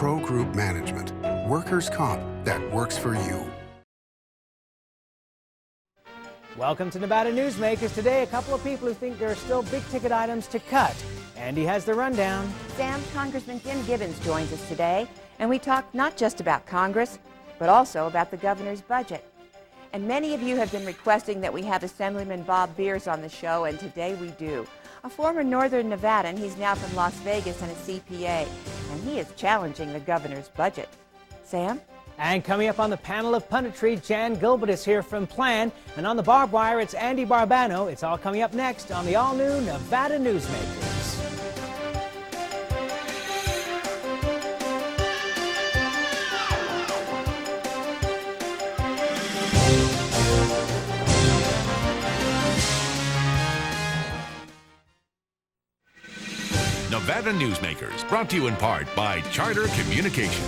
Pro Group Management. Workers' comp that works for you. Welcome to Nevada Newsmakers. Today, a couple of people who think there are still big-ticket items to cut. Andy has the rundown. Sam, Congressman Jim Gibbons joins us today, and we talk not just about Congress, but also about the governor's budget. And many of you have been requesting that we have Assemblyman Bob Beers on the show, and today we do. A former Northern Nevadan, he's now from Las Vegas and a CPA, and he is challenging the governor's budget. Sam? And coming up on the panel of punditry, Gilbert is here from Plan. And on the barbed wire, it's Andy Barbano. It's all coming up next on the all-new Nevada Newsmakers. Nevada Newsmakers, brought to you in part by Charter Communication.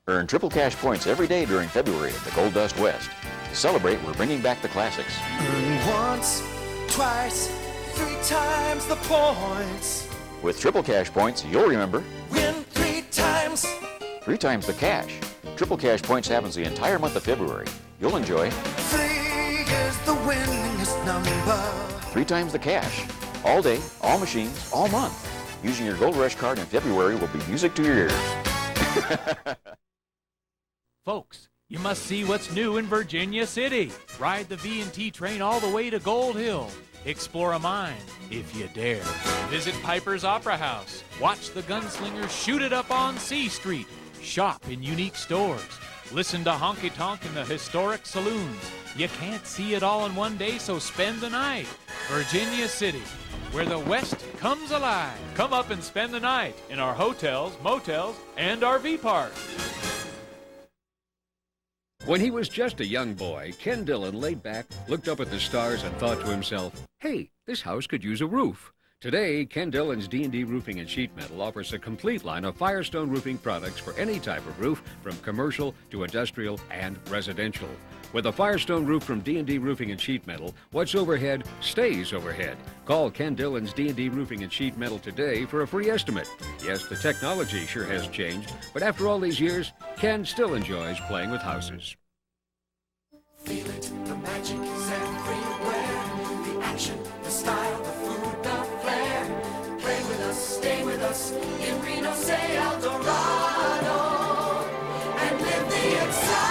Earn triple cash points every day during February at the Gold Dust West. To celebrate, we're bringing back the classics. Earn once, twice, 3 times the points. With triple cash points, you'll remember. Win 3 times. 3 times the cash. Triple cash points happens the entire month of February. You'll enjoy. 3 is the winningest number. 3 times the cash. All day, all machines, all month. Using your Gold Rush card in February will be music to your ears. Folks, you must see what's new in Virginia City. Ride the V&T train all the way to Gold Hill. Explore a mine, if you dare. Visit Piper's Opera House. Watch the gunslingers shoot it up on C Street. Shop in unique stores. Listen to honky tonk in the historic saloons. You can't see it all in one day, so spend the night. Virginia City, where the West comes alive. Come up and spend the night in our hotels, motels, and RV park. When he was just a young boy, Ken Dillon laid back, looked up at the stars, and thought to himself, hey, this house could use a roof. Today, Ken Dillon's D&D Roofing and Sheet Metal offers a complete line of Firestone roofing products for any type of roof, from commercial to industrial and residential. With a Firestone roof from D&D Roofing and Sheet Metal, what's overhead stays overhead. Call Ken Dillon's D&D Roofing and Sheet Metal today for a free estimate. Yes, the technology sure has changed, but after all these years, Ken still enjoys playing with houses. Feel it, the magic is everywhere. The action, the style, the food, the flair. Play with us, stay with us in Reno, say El Dorado, and live the excitement.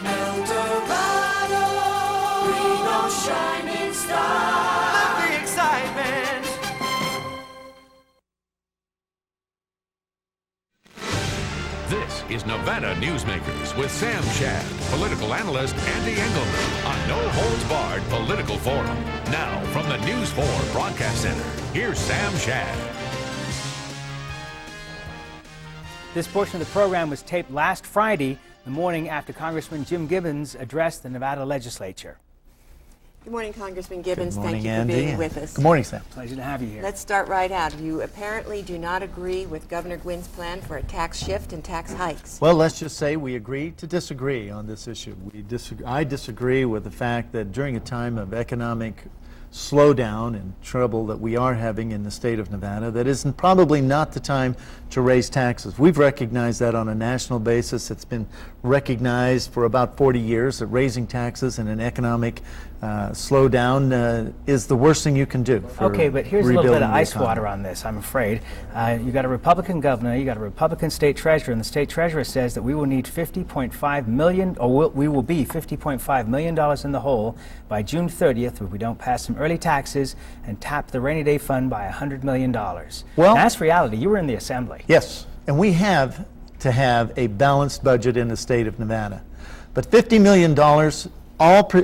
El Dorado, Reno shining star. Live the excitement. This is Nevada Newsmakers with Sam Shad, political analyst Ande Engleman on No Holds Barred Political Forum. Now, from the News 4 Broadcast Center, here's Sam Shad. This portion of the program was taped last Friday, the morning after Congressman Jim Gibbons addressed the Nevada legislature. Good morning, Congressman Gibbons. Good morning, Thank you for Andy. being with us. Good morning, Sam. Pleasure to have you here. Let's start right out. You apparently do not agree with Governor Gwynn's plan for a tax shift and tax hikes. Well, let's just say we agree to disagree on this issue. I disagree with the fact that during a time of economic slowdown and trouble that we are having in the state of Nevada, that isn't probably not the time to raise taxes. We've recognized that on a national basis. It's been recognized for about 40 years that raising taxes in an economic slowdown is the worst thing you can do. Okay, but here's a little bit of ice economy. water on this, I'm afraid. You got a Republican governor, you got a Republican state treasurer, and the state treasurer says that we will need $50.5 million, or we will be $50.5 million in the hole by June 30th if we don't pass some early taxes and tap the rainy day fund by $100 million. Well, that's reality. You were in the Assembly. Yes, and we have to have a balanced budget in the state of Nevada. But $50 million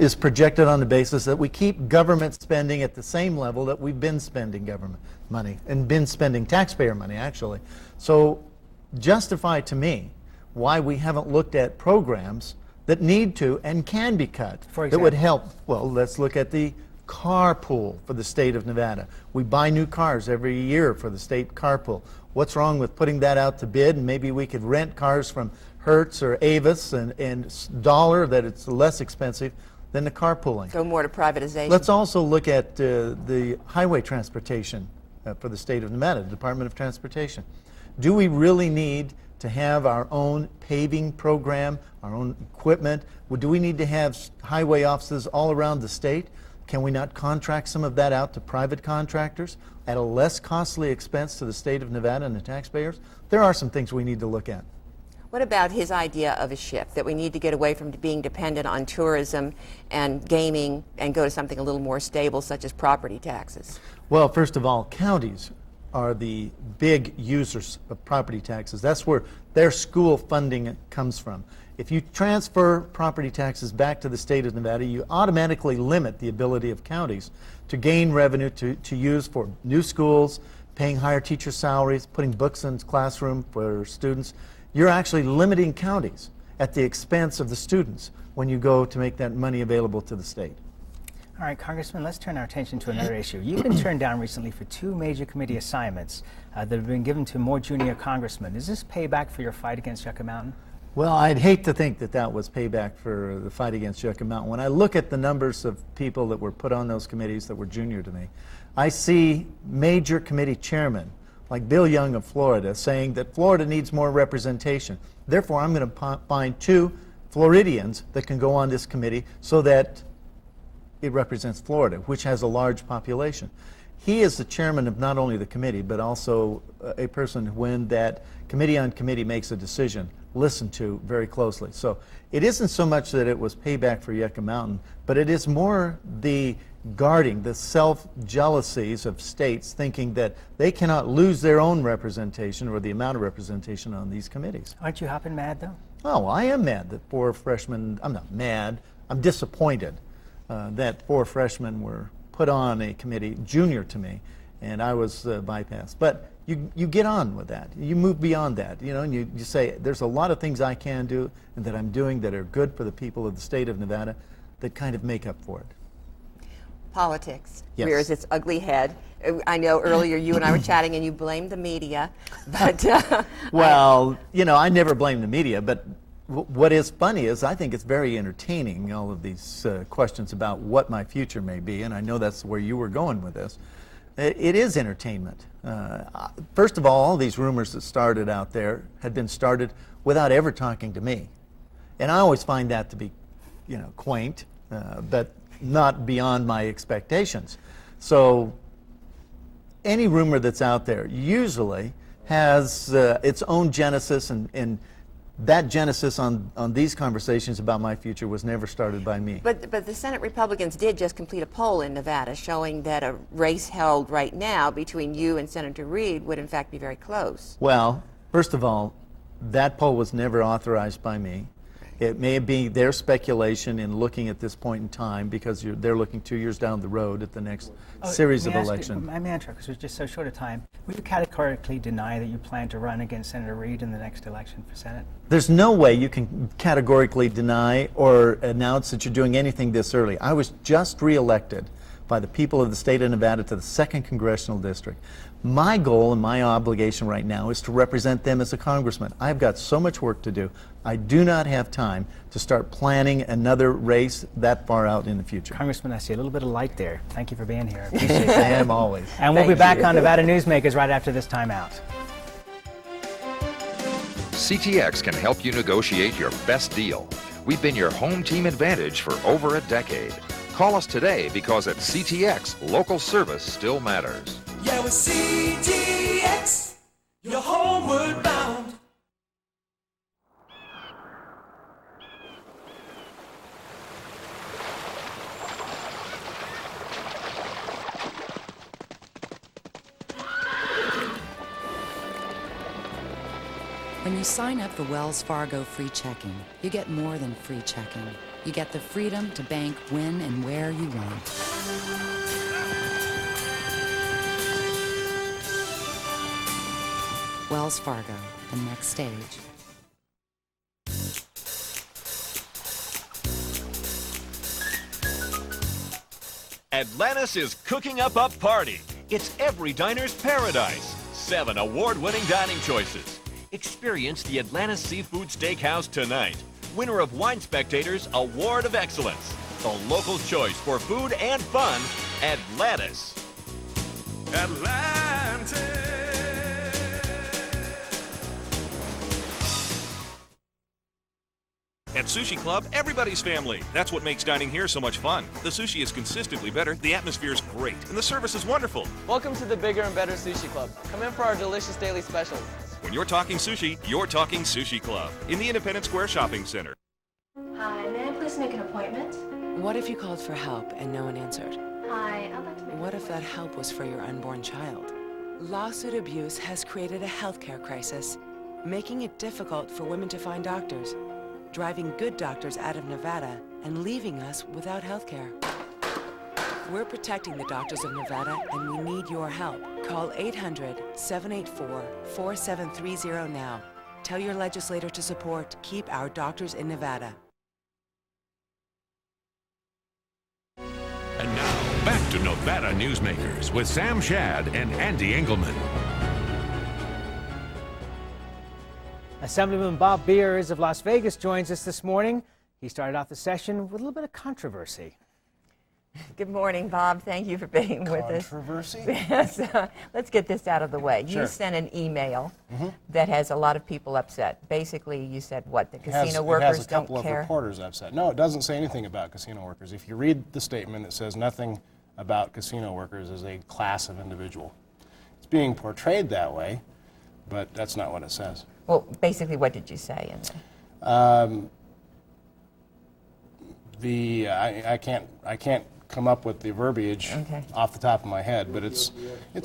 is projected on the basis that we keep government spending at the same level that we've been spending government money and been spending taxpayer money, actually. So justify to me why we haven't looked at programs that need to and can be cut that would help. Well, let's look at the carpool for the state of Nevada. We buy new cars every year for the state carpool. What's wrong with putting that out to bid, and maybe we could rent cars from Hertz or Avis and dollar that it's less expensive than the carpooling. Go more to privatization. Let's also look at the highway transportation for the state of Nevada, the Department of Transportation. Do we really need to have our own paving program, our own equipment? Do we need to have highway offices all around the state? Can we not contract some of that out to private contractors at a less costly expense to the state of Nevada and the taxpayers? There are some things we need to look at. What about his idea of a shift, that we need to get away from being dependent on tourism and gaming and go to something a little more stable, such as property taxes? Well, first of all, counties are the big users of property taxes. That's where their school funding comes from. If you transfer property taxes back to the state of Nevada, you automatically limit the ability of counties to gain revenue to use for new schools, paying higher teacher salaries, putting books in classroom for students. You're actually limiting counties at the expense of the students when you go to make that money available to the state. All right, Congressman, let's turn our attention to another issue. You've been turned down recently for 2 major committee assignments that have been given to more junior congressmen. Is this payback for your fight against Yucca Mountain? Well, I'd hate to think that that was payback for the fight against Yucca Mountain. When I look at the numbers of people that were put on those committees that were junior to me, I see major committee chairmen like Bill Young of Florida saying that Florida needs more representation. Therefore, I'm going to find 2 Floridians that can go on this committee so that it represents Florida, which has a large population. He is the chairman of not only the committee, but also a person when that committee on committee makes a decision, listened to very closely. So it isn't so much that it was payback for Yucca Mountain, but it is more the guarding, the self-jealousies of states thinking that they cannot lose their own representation or the amount of representation on these committees. Aren't you hopping mad, though? Oh, I am mad that 4 freshmen, I'm not mad, I'm disappointed that 4 freshmen were put on a committee junior to me, and I was bypassed. But you get on with that. You move beyond that, you know, and you say, there's a lot of things I can do and that I'm doing that are good for the people of the state of Nevada that kind of make up for it. Politics Yes. rears its ugly head. I know earlier you and I were chatting and you blamed the media, but... Well, you know, I never blame the media, but what is funny is I think it's very entertaining, all of these questions about what my future may be, and I know that's where you were going with this. It is entertainment. First of all these rumors that started out there had been started without ever talking to me. And I always find that to be, you know, quaint, but not beyond my expectations. So any rumor that's out there usually has its own genesis, and that genesis on these conversations about my future was never started by me. But the Senate Republicans did just complete a poll in Nevada showing that a race held right now between you and Senator Reed would in fact be very close. Well, first of all, that poll was never authorized by me. It may be their speculation in looking at this point in time because they're looking 2 years down the road at the next series of elections. I'm answering because it's just so short a time. Will you categorically deny that you plan to run against Senator Reed in the next election for Senate? There's no way you can categorically deny or announce that you're doing anything this early. I was just reelected by the people of the state of Nevada to the 2nd Congressional District. My goal and my obligation right now is to represent them as a congressman. I've got so much work to do. I do not have time to start planning another race that far out in the future. Congressman, I see a little bit of light there. Thank you for being here. I appreciate it. I am always. And we'll be back on Nevada Newsmakers right after this time out. CTX can help you negotiate your best deal. We've been your home team advantage for over a decade. Call us today because at CTX, local service still matters. Yeah, with CTX, you're homeward bound. When you sign up for Wells Fargo Free Checking, you get more than free checking. You get the freedom to bank when and where you want. Wells Fargo, the next stage. Atlantis is cooking up a party. It's every diner's paradise. 7 award-winning dining choices. Experience the Atlantis Seafood Steakhouse tonight. Winner of Wine Spectator's Award of Excellence. The local choice for food and fun, Atlantis. At Sushi Club, everybody's family. That's what makes dining here so much fun. The sushi is consistently better, the atmosphere is great, and the service is wonderful. Welcome to the bigger and better Sushi Club. Come in for our delicious daily specials. When you're talking sushi, you're talking Sushi Club in the Independence Square Shopping Center. Hi, may I please make an appointment? What if you called for help and no one answered? Hi, I'd like to make What if that help was for your unborn child? Lawsuit abuse has created a healthcare crisis, making it difficult for women to find doctors, driving good doctors out of Nevada and leaving us without healthcare. We're protecting the doctors of Nevada, and we need your help. Call 800-784-4730 now. Tell your legislator to support Keep Our Doctors in Nevada. And now, back to Nevada Newsmakers with Sam Shad and Ande Engleman. Assemblyman Bob Beers of Las Vegas joins us this morning. He started off the session with a little bit of controversy. Good morning, Bob. Thank you for being with us. Controversy? Yes. Let's get this out of the way. Sure. You sent an email that has a lot of people upset. Basically, you said what? The casino It workers has a couple don't of care? reporters upset. No, it doesn't say anything about casino workers. If you read the statement, it says nothing about casino workers as a class of individual. It's being portrayed that way, but that's not what it says. Well, basically, what did you say in there? I can't come up with the verbiage off the top of my head, but it's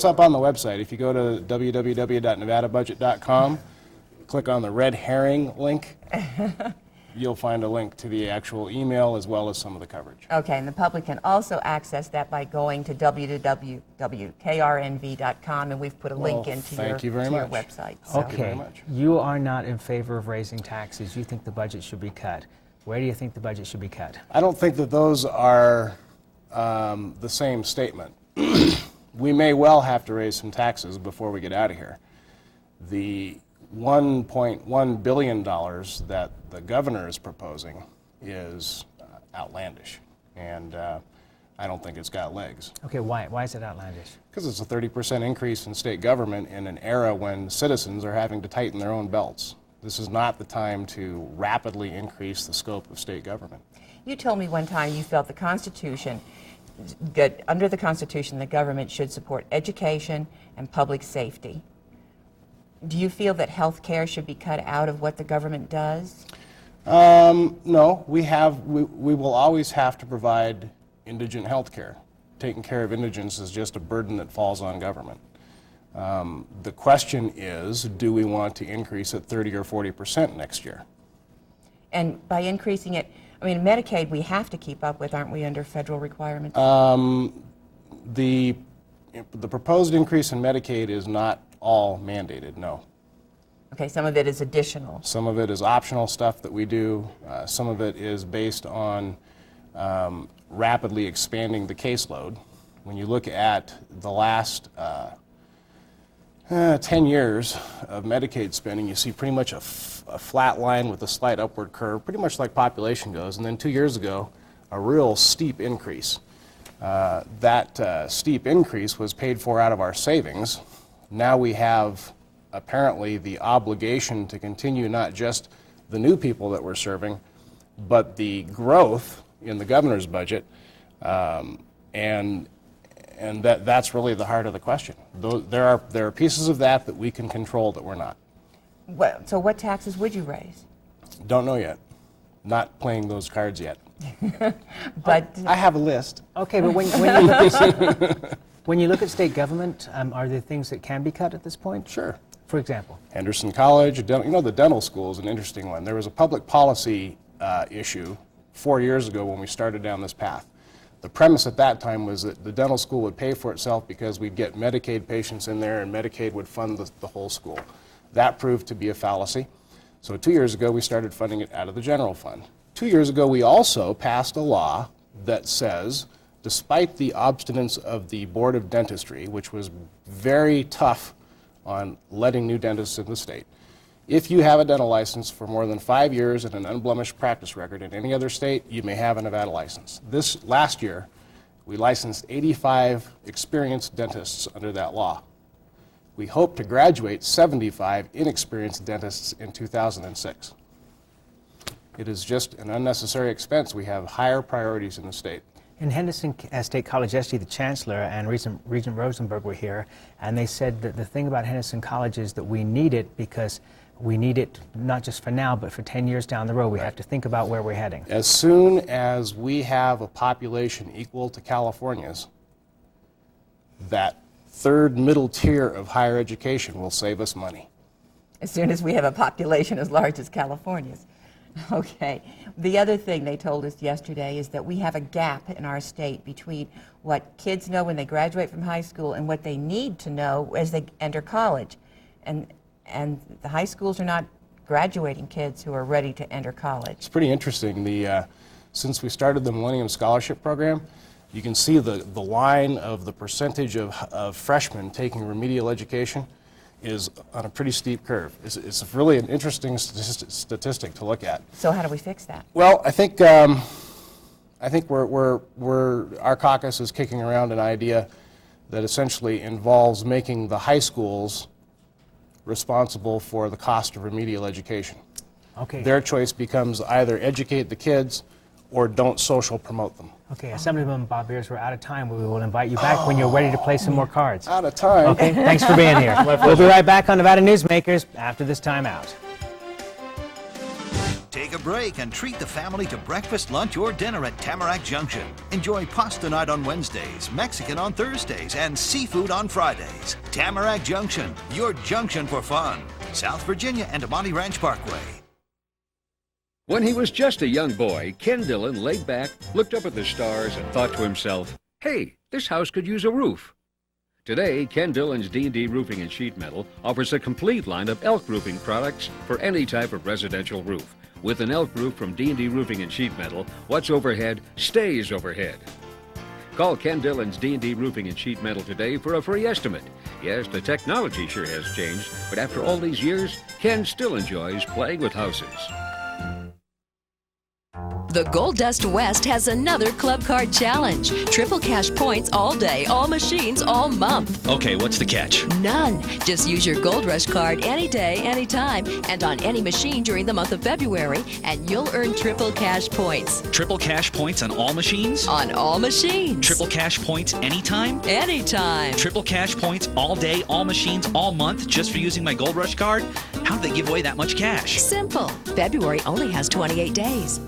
up on the website. If you go to www.nevadabudget.com, click on the red herring link, you'll find a link to the actual email as well as some of the coverage. Okay, and the public can also access that by going to www.krnv.com, and we've put a link into your website. So. Okay, you are not in favor of raising taxes. You think the budget should be cut. Where do you think the budget should be cut? I don't think that those are the same statement. We may well have to raise some taxes before we get out of here. The $1.1 billion that the governor is proposing is outlandish, and I don't think it's got legs. Okay, why? Why is it outlandish? Because it's a 30% increase in state government in an era when citizens are having to tighten their own belts. This is not the time to rapidly increase the scope of state government. You told me one time you felt the Constitution, that under the Constitution, the government should support education and public safety. Do you feel that health care should be cut out of what the government does? No, we will always have to provide indigent health care. Taking care of indigents is just a burden that falls on government. The question is, do we want to increase it 30 or 40% next year? And by increasing it, I mean, Medicaid we have to keep up with, aren't we, under federal requirements? The proposed increase in Medicaid is not all mandated, no. Okay, some of it is additional. Some of it is optional stuff that we do. Some of it is based on rapidly expanding the caseload. When you look at the last 10 years of Medicaid spending, you see pretty much a flat line with a slight upward curve, pretty much like population goes. And then 2 years ago, a real steep increase. That steep increase was paid for out of our savings. Now we have apparently the obligation to continue not just the new people that we're serving, but the growth in the governor's budget, and that's really the heart of the question. There are pieces of that we can control that we're not. Well, so what taxes would you raise? Don't know yet. Not playing those cards yet. But I have a list. Okay, but when you look at state government, are there things that can be cut at this point? Sure. For example? Henderson College, the dental school is an interesting one. There was a public policy issue 4 years ago when we started down this path. The premise at that time was that the dental school would pay for itself because we'd get Medicaid patients in there and Medicaid would fund the whole school. That proved to be a fallacy. So 2 years ago, we started funding it out of the general fund. 2 years ago, we also passed a law that says, despite the obstinance of the Board of Dentistry, which was very tough on letting new dentists in the state, If you have a dental license for more than 5 years and an unblemished practice record in any other state, you may have a Nevada license. This last year, we licensed 85 experienced dentists under that law. We hope to graduate 75 inexperienced dentists in 2006. It is just an unnecessary expense. We have higher priorities in the state. In Henderson State College yesterday, the Chancellor and Regent Rosenberg were here, and they said that the thing about Henderson College is that we need it because we need it not just for now, but for 10 years down the road. We have to think about where we're heading. As soon as we have a population equal to California's, that third middle tier of higher education will save us money. As soon as we have a population as large as California's. Okay. The other thing they told us yesterday is that we have a gap in our state between what kids know when they graduate from high school and what they need to know as they enter college. And the high schools are not graduating kids who are ready to enter college. It's pretty interesting. Since we started the Millennium Scholarship Program, you can see the line of the percentage of freshmen taking remedial education is on a pretty steep curve. It's really an interesting statistic to look at. So how do we fix that? Well, I think our caucus is kicking around an idea that essentially involves making the high schools responsible for the cost of remedial education. Okay. Their choice becomes either educate the kids or don't social promote them. Okay, Assemblyman Bob Beers, we're out of time. We will invite you back when you're ready to play some more cards. Out of time. Okay, thanks for being here. We'll be right back on Nevada Newsmakers after this time out. Take a break and treat the family to breakfast, lunch, or dinner at Tamarack Junction. Enjoy pasta night on Wednesdays, Mexican on Thursdays, and seafood on Fridays. Tamarack Junction, your junction for fun. South Virginia and Amani Ranch Parkway. When he was just a young boy, Ken Dillon laid back, looked up at the stars, and thought to himself, hey, this house could use a roof. Today, Ken Dillon's D&D Roofing and Sheet Metal offers a complete line of elk roofing products for any type of residential roof. With an elk roof from D&D Roofing and Sheet Metal, what's overhead stays overhead. Call Ken Dillon's D&D Roofing and Sheet Metal today for a free estimate. Yes, the technology sure has changed, but after all these years, Ken still enjoys playing with houses. The Gold Dust West has another Club Card Challenge. Triple cash points all day, all machines, all month. Okay, what's the catch? None. Just use your Gold Rush card any day, anytime, and on any machine during the month of February, and you'll earn triple cash points. Triple cash points on all machines? On all machines. Triple cash points anytime? Anytime. Triple cash points all day, all machines, all month, just for using my Gold Rush card? How do they give away that much cash? Simple. February only has 28 days.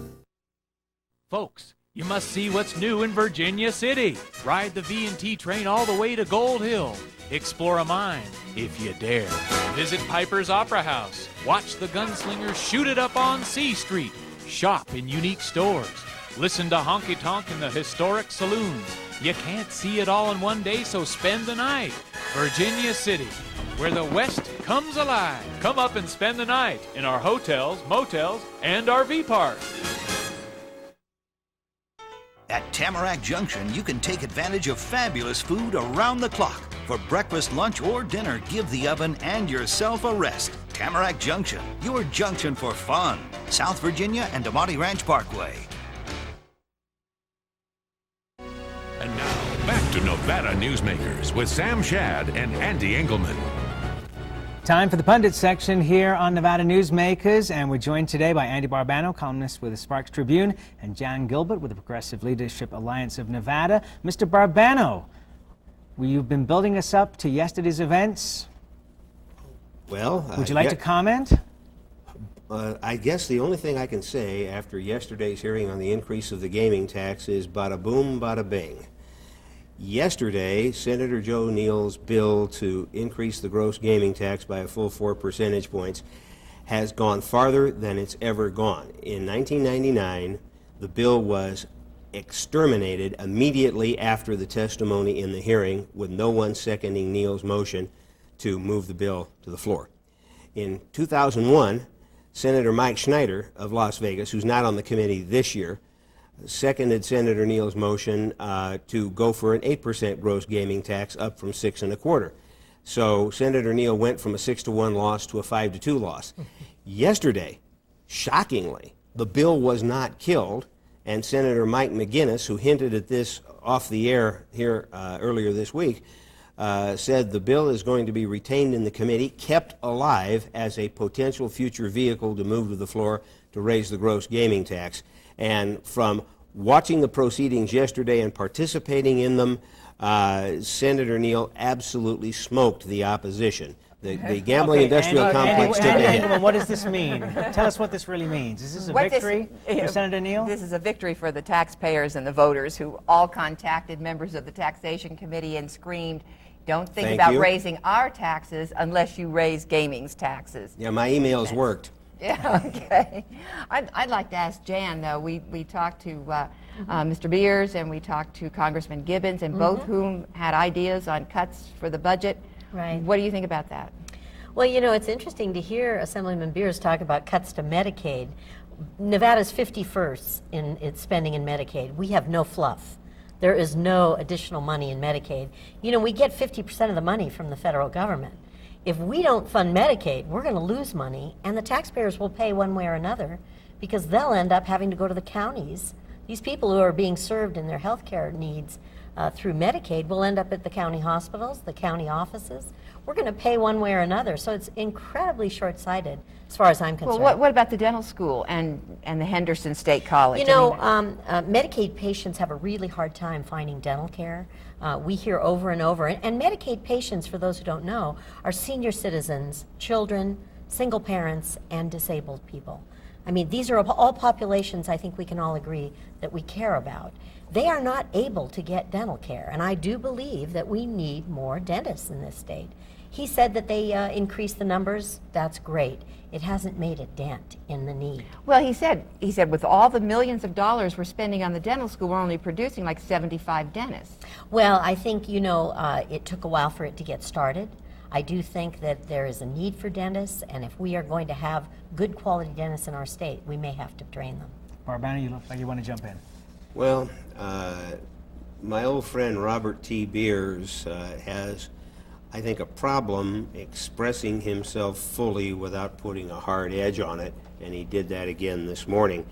Folks, you must see what's new in Virginia City. Ride the V&T train all the way to Gold Hill. Explore a mine, if you dare. Visit Piper's Opera House. Watch the gunslingers shoot it up on C Street. Shop in unique stores. Listen to honky tonk in the historic saloons. You can't see it all in one day, so spend the night. Virginia City, where the West comes alive. Come up and spend the night in our hotels, motels, and RV parks. At Tamarack Junction, you can take advantage of fabulous food around the clock. For breakfast, lunch, or dinner, give the oven and yourself a rest. Tamarack Junction, your junction for fun. South Virginia and Amani Ranch Parkway. And now, back to Nevada Newsmakers with Sam Shad and Ande Engleman. Time for the Pundits section here on Nevada Newsmakers, and we're joined today by Andy Barbano, columnist with the Sparks Tribune, and John Gilbert with the Progressive Leadership Alliance of Nevada. Mr. Barbano, you've been building us up to yesterday's events. Well, would you like to comment? I guess the only thing I can say after yesterday's hearing on the increase of the gaming tax is bada boom, bada bing. Yesterday, Senator Joe Neal's bill to increase the gross gaming tax by a full 4 percentage points has gone farther than it's ever gone. In 1999, the bill was exterminated immediately after the testimony in the hearing, with no one seconding Neal's motion to move the bill to the floor. In 2001, Senator Mike Schneider of Las Vegas, who's not on the committee this year, seconded Senator Neal's motion to go for an 8% gross gaming tax, up from 6 1/4. So Senator Neal went from a 6-1 loss to a 5-2 loss. Yesterday, shockingly, the bill was not killed, and Senator Mike McGinnis, who hinted at this off the air here earlier this week, said the bill is going to be retained in the committee, kept alive as a potential future vehicle to move to the floor to raise the gross gaming tax. And from watching the proceedings yesterday and participating in them, Senator Neal absolutely smoked the opposition. The gambling industrial complex took a hit. Engleman, what does this mean? Tell us what this really means. Is this a victory for Senator Neal? This is a victory for the taxpayers and the voters who all contacted members of the Taxation Committee and screamed, don't think about raising our taxes unless you raise gaming's taxes. Yeah, my emails worked. Yeah, okay. I'd like to ask Jan, though. We talked to Mr. Beers and we talked to Congressman Gibbons, and both whom had ideas on cuts for the budget. Right. What do you think about that? Well, you know, it's interesting to hear Assemblyman Beers talk about cuts to Medicaid. Nevada's 51st in its spending in Medicaid. We have no fluff. There is no additional money in Medicaid. You know, we get 50% of the money from the federal government. If we don't fund Medicaid, we're going to lose money, and the taxpayers will pay one way or another because they'll end up having to go to the counties. These people who are being served in their health care needs through Medicaid will end up at the county hospitals, the county offices. We're going to pay one way or another, so it's incredibly short-sighted as far as I'm concerned. Well, what about the dental school and the Henderson State College? You know, Medicaid patients have a really hard time finding dental care. We hear over and over, and Medicaid patients, for those who don't know, are senior citizens, children, single parents, and disabled people. I mean, these are all populations I think we can all agree that we care about. They are not able to get dental care, and I do believe that we need more dentists in this state. He said that they increased the numbers. That's great. It hasn't made a dent in the need. Well, he said with all the millions of dollars we're spending on the dental school, we're only producing like 75 dentists. Well, I think, you know, it took a while for it to get started. I do think that there is a need for dentists, and if we are going to have good quality dentists in our state, we may have to train them. Barbano, you look like you want to jump in. Well, my old friend Robert T. Beers has, I think, a problem expressing himself fully without putting a hard edge on it, and he did that again this morning.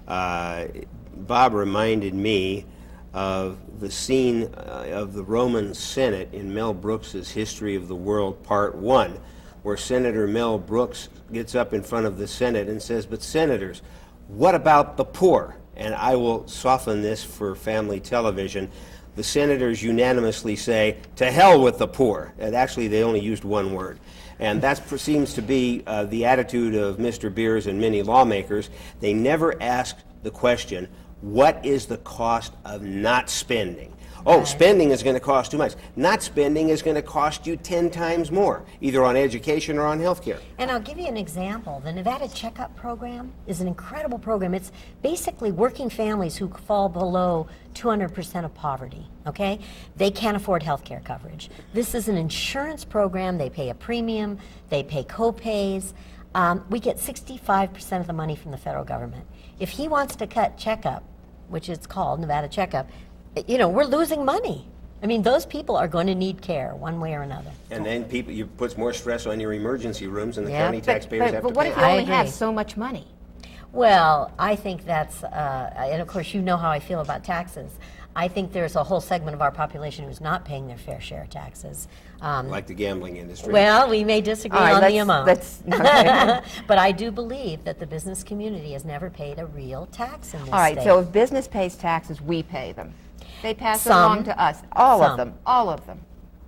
Bob reminded me of the scene of the Roman Senate in Mel Brooks's History of the World Part 1, where Senator Mel Brooks gets up in front of the Senate and says, "But senators, what about the poor?" And I will soften this for family television. The senators unanimously say, "To hell with the poor." And actually, they only used one word. And that seems to be the attitude of Mr. Beers and many lawmakers. They never ask the question, what is the cost of not spending? Oh, spending is going to cost too much. Not spending is going to cost you 10 times more, either on education or on health care. And I'll give you an example. The Nevada Checkup Program is an incredible program. It's basically working families who fall below 200% of poverty, okay? They can't afford health care coverage. This is an insurance program. They pay a premium. They pay co-pays. We get 65% of the money from the federal government. If he wants to cut Checkup, which it's called Nevada Checkup, you know, we're losing money. I mean, those people are going to need care one way or another. And then you puts more stress on your emergency rooms, and the county taxpayers have to pay. But what if you only have so much money? Well, I think that's, and of course you know how I feel about taxes. I think there's a whole segment of our population who's not paying their fair share of taxes. Like the gambling industry. Well, we may disagree on the amount. Okay. But I do believe that the business community has never paid a real tax in this state. All right, so if business pays taxes, we pay them. They pass it along to us. All of them. All of them.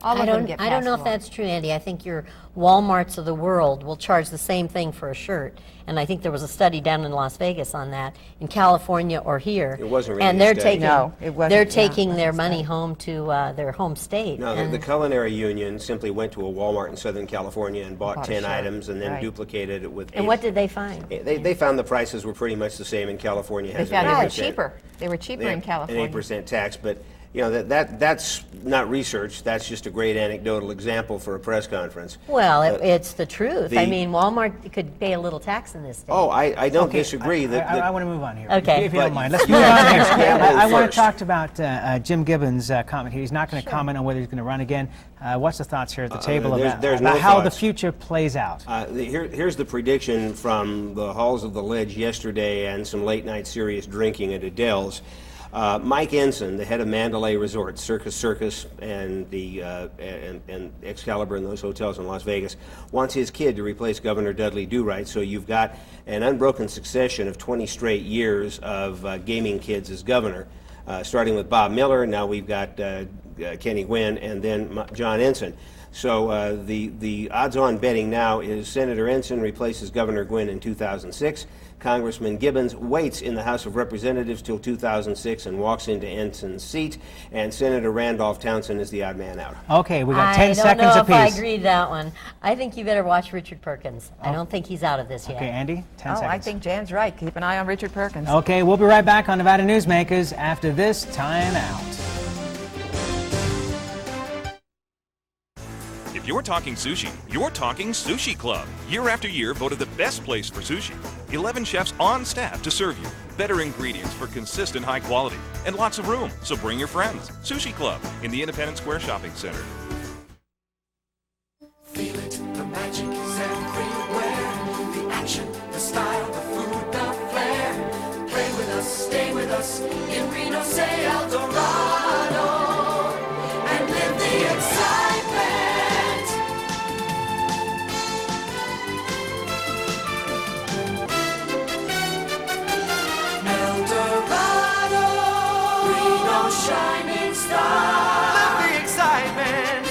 All of them get passed I don't know along. if that's true, Andy. I think your Walmarts of the world will charge the same thing for a shirt. And I think there was a study down in Las Vegas on that, in California or here. It wasn't really and they're a study. taking, No, it wasn't. they're Yeah, taking it their wasn't a money study. home to their home state. No, And the Culinary Union simply went to a Walmart in Southern California and bought Bought a 10 shirt. items and then Right. duplicated it with and what did they find? They found the prices were pretty much the same in California. They Has found an they were 8%. cheaper. They were cheaper in California. An 8% tax, but You know, that's not research. That's just a great anecdotal example for a press conference. Well, it's the truth. I mean, Walmart could pay a little tax in this state. Oh, I don't disagree. I want to move on here. Okay. If you don't mind. Let's move on here. I want to talk about Jim Gibbons' comment here. He's not going to comment on whether he's going to run again. What's the thoughts here at the table about how the future plays out? Here's the prediction from the halls of the ledge yesterday and some late-night serious drinking at Adele's. Mike Ensign, the head of Mandalay Resort, Circus, and the and Excalibur and those hotels in Las Vegas, wants his kid to replace Governor Dudley Do-Right. So you've got an unbroken succession of 20 straight years of gaming kids as governor, starting with Bob Miller. Now we've got Kenny Gwynn and then John Ensign. So the odds-on betting now is Senator Ensign replaces Governor Gwynn in 2006. Congressman Gibbons waits in the House of Representatives till 2006 and walks into Ensign's seat, and Senator Randolph Townsend is the odd man out. Okay, we got 10 seconds apiece. I don't know if I agree to that one. I think you better watch Richard Perkins. I don't think he's out of this yet. Okay, Andy, 10 seconds. I think Jan's right. Keep an eye on Richard Perkins. Okay, we'll be right back on Nevada Newsmakers after this time out. If you're talking sushi, you're talking Sushi Club. Year after year voted the best place for sushi. 11 chefs on staff to serve you. Better ingredients for consistent high quality. And lots of room, so bring your friends. Sushi Club in the Independence Square Shopping Center. Feel it, the magic is everywhere. The action, the style, the food, the flair. Play with us, stay with us in Reno, say El Dorado. And live the excitement. Shining star. Live the excitement.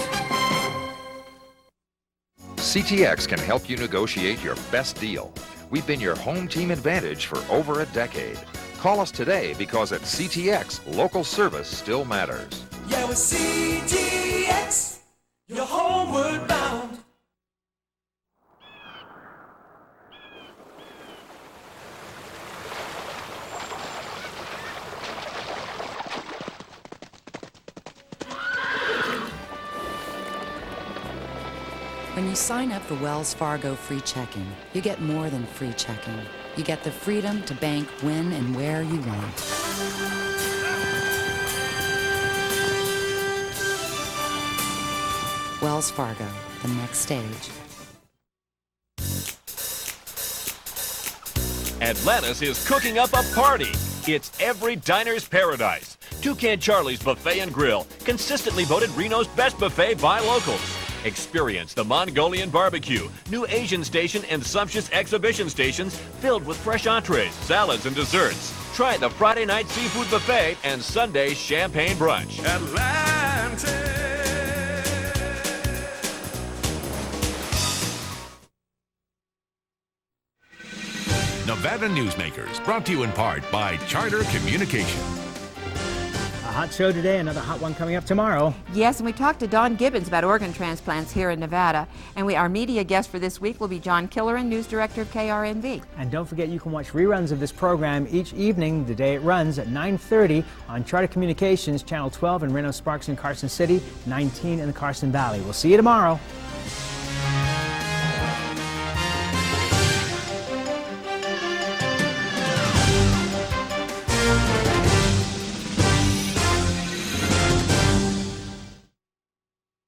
CTX can help you negotiate your best deal. We've been your home team advantage for over a decade. Call us today because at CTX, local service still matters. Yeah, with CTX, you're homeward bound. When you sign up for Wells Fargo Free Checking, you get more than free checking. You get the freedom to bank when and where you want. Wells Fargo, the next stage. Atlantis is cooking up a party. It's every diner's paradise. Toucan Charlie's Buffet and Grill, consistently voted Reno's best buffet by locals. Experience the Mongolian barbecue, new Asian station, and sumptuous exhibition stations filled with fresh entrees, salads, and desserts. Try the Friday night seafood buffet and Sunday champagne brunch. Atlantis. Nevada Newsmakers, brought to you in part by Charter Communication. A hot show today, another hot one coming up tomorrow. Yes, and we talked to Don Gibbons about organ transplants here in Nevada. And our media guest for this week will be John Killeran, news director of KRNV. And don't forget, you can watch reruns of this program each evening, the day it runs, at 9:30 on Charter Communications, Channel 12 in Reno, Sparks, and Carson City, 19 in the Carson Valley. We'll see you tomorrow.